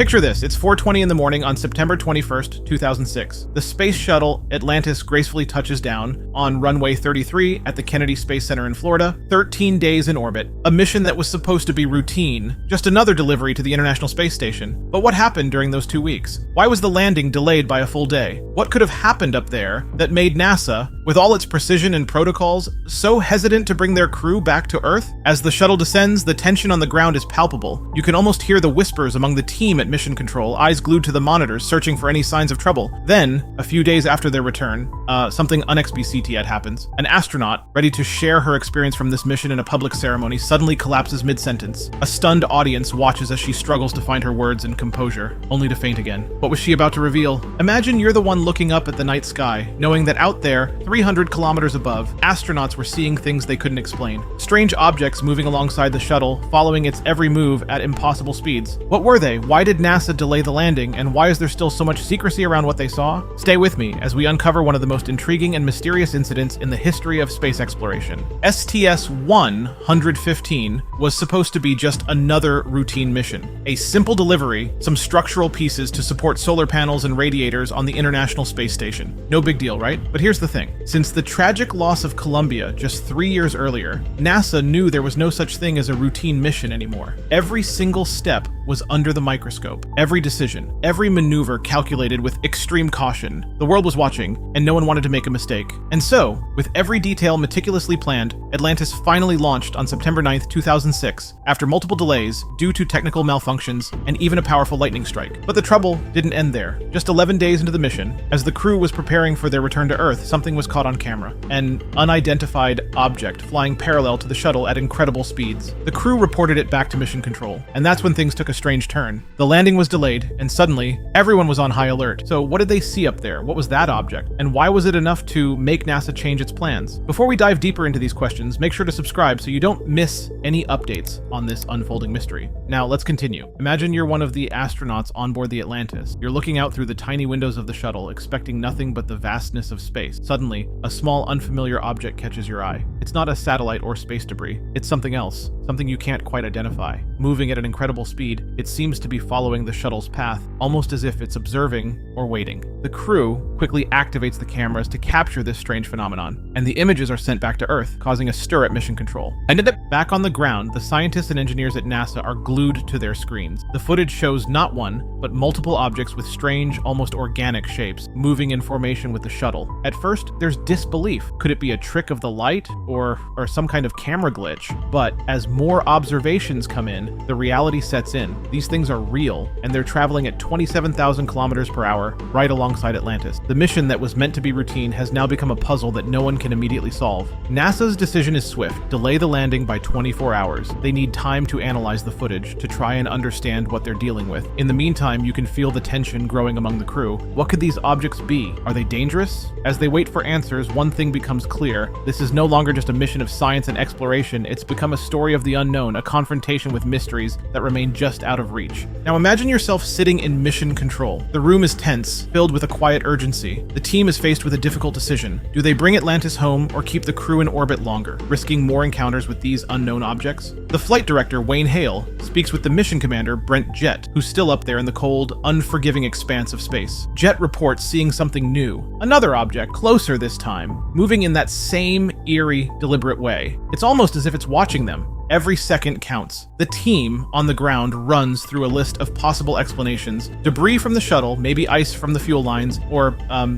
Picture this, it's 4:20 in the morning on September 21st, 2006. The space shuttle Atlantis gracefully touches down on runway 33 at the Kennedy Space Center in Florida, 13 days in orbit, a mission that was supposed to be routine, just another delivery to the International Space Station. But what happened during those 2 weeks? Why was the landing delayed by a full day? What could have happened up there that made NASA, with all its precision and protocols, so hesitant to bring their crew back to Earth? As the shuttle descends, the tension on the ground is palpable. You can almost hear the whispers among the team at Mission Control, eyes glued to the monitors, searching for any signs of trouble. Then, a few days after their return, something unexpected happens. An astronaut, ready to share her experience from this mission in a public ceremony, suddenly collapses mid-sentence. A stunned audience watches as she struggles to find her words and composure, only to faint again. What was she about to reveal? Imagine you're the one looking up at the night sky, knowing that out there, 300 kilometers above, astronauts were seeing things they couldn't explain. Strange objects moving alongside the shuttle, following its every move at impossible speeds. What were they? Why did NASA delay the landing, and why is there still so much secrecy around what they saw? Stay with me as we uncover one of the most intriguing and mysterious incidents in the history of space exploration. STS-115 was supposed to be just another routine mission. A simple delivery, some structural pieces to support solar panels and radiators on the International Space Station. No big deal, right? But here's the thing. Since the tragic loss of Columbia just 3 years earlier, NASA knew there was no such thing as a routine mission anymore. Every single step was under the microscope. Every decision, every maneuver calculated with extreme caution. The world was watching, and no one wanted to make a mistake. And so, with every detail meticulously planned, Atlantis finally launched on September 9th, 2006, after multiple delays due to technical malfunctions and even a powerful lightning strike. But the trouble didn't end there. Just 11 days into the mission, as the crew was preparing for their return to Earth, something was caught on camera. An unidentified object flying parallel to the shuttle at incredible speeds. The crew reported it back to Mission Control, and that's when things took a strange turn. The landing was delayed, and suddenly, everyone was on high alert. So what did they see up there? What was that object? And why was it enough to make NASA change its plans? Before we dive deeper into these questions, make sure to subscribe so you don't miss any updates on this unfolding mystery. Now, let's continue. Imagine you're one of the astronauts on board the Atlantis. You're looking out through the tiny windows of the shuttle, expecting nothing but the vastness of space. Suddenly, a small, unfamiliar object catches your eye. It's not a satellite or space debris. It's something else, something you can't quite identify. Moving at an incredible speed, it seems to be following the shuttle's path, almost as if it's observing or waiting. The crew quickly activates the cameras to capture this strange phenomenon, and the images are sent back to Earth, causing a stir at Mission Control. And back on the ground, the scientists and engineers at NASA are glued to their screens. The footage shows not one, but multiple objects with strange, almost organic shapes, moving in formation with the shuttle. At first, there's disbelief. Could it be a trick of the light, or some kind of camera glitch? But as more observations come in, the reality sets in. These things are real, and they're traveling at 27,000 kilometers per hour, right alongside Atlantis. The mission that was meant to be routine has now become a puzzle that no one can immediately solve. NASA's decision is swift: delay the landing by 24 hours. They need time to analyze the footage, to try and understand what they're dealing with. In the meantime, you can feel the tension growing among the crew. What could these objects be? Are they dangerous? As they wait for answers, one thing becomes clear. This is no longer just a mission of science and exploration, it's become a story of the unknown, a confrontation with mysteries that remain just out of reach. Now imagine yourself sitting in Mission Control. The room is tense, filled with a quiet urgency. The team is faced with a difficult decision. Do they bring Atlantis home or keep the crew in orbit longer, risking more encounters with these unknown objects? The flight director, Wayne Hale, speaks with the mission commander, Brent Jett, who's still up there in the cold, unforgiving expanse of space. Jett reports seeing something new. Another object, closer this time, moving in that same eerie, deliberate way. It's almost as if it's watching them. Every second counts. The team on the ground runs through a list of possible explanations. Debris from the shuttle, maybe ice from the fuel lines, or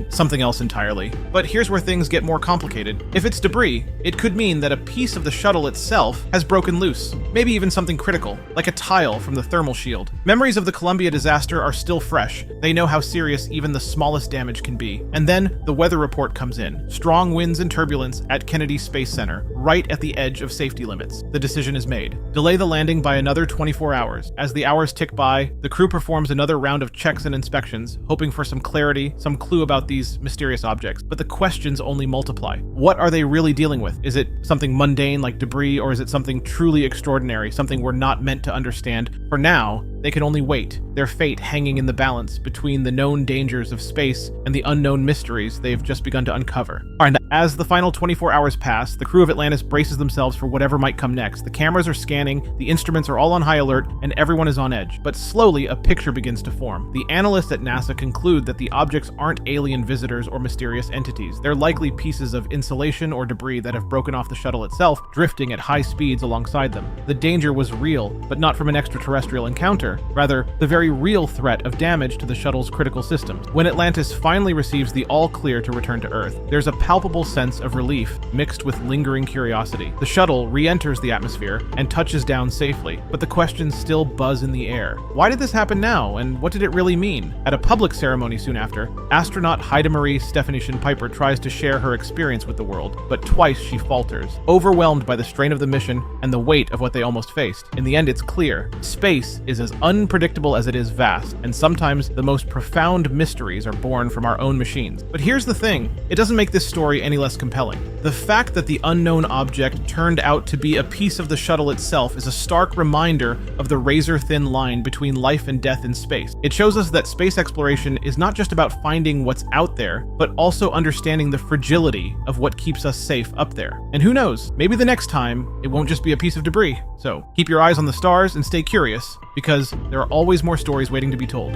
something else entirely. But here's where things get more complicated. If it's debris, it could mean that a piece of the shuttle itself has broken loose. Maybe even something critical, like a tile from the thermal shield. Memories of the Columbia disaster are still fresh. They know how serious even the smallest damage can be. And then the weather report comes in. Strong winds and turbulence at Kennedy Space Center, right at the edge of safety limits. The decision is made. Delay the landing by another 24 hours. As the hours tick by, the crew performs another round of checks and inspections, hoping for some clarity, some clue about these mysterious objects. But the questions only multiply. What are they really dealing with? Is it something mundane like debris, or is it something truly extraordinary, something we're not meant to understand? For now, They can only wait, their fate hanging in the balance between the known dangers of space and the unknown mysteries they've just begun to uncover. Alright, as the final 24 hours pass, the crew of Atlantis braces themselves for whatever might come next. The cameras are scanning, the instruments are all on high alert, and everyone is on edge. But slowly, a picture begins to form. The analysts at NASA conclude that the objects aren't alien visitors or mysterious entities. They're likely pieces of insulation or debris that have broken off the shuttle itself, drifting at high speeds alongside them. The danger was real, but not from an extraterrestrial encounter, rather, the very real threat of damage to the shuttle's critical systems. When Atlantis finally receives the all-clear to return to Earth, there's a palpable sense of relief mixed with lingering curiosity. The shuttle re-enters the atmosphere and touches down safely, but the questions still buzz in the air. Why did this happen now, and what did it really mean? At a public ceremony soon after, astronaut Heidemarie Stephanischen-Piper tries to share her experience with the world, but twice she falters, overwhelmed by the strain of the mission and the weight of what they almost faced. In the end, it's clear. Space is as unpredictable as it is vast, and sometimes the most profound mysteries are born from our own machines. But here's the thing, it doesn't make this story any less compelling. The fact that the unknown object turned out to be a piece of the shuttle itself is a stark reminder of the razor-thin line between life and death in space. It shows us that space exploration is not just about finding what's out there, but also understanding the fragility of what keeps us safe up there. And who knows, maybe the next time, it won't just be a piece of debris. So keep your eyes on the stars and stay curious, because there are always more stories waiting to be told.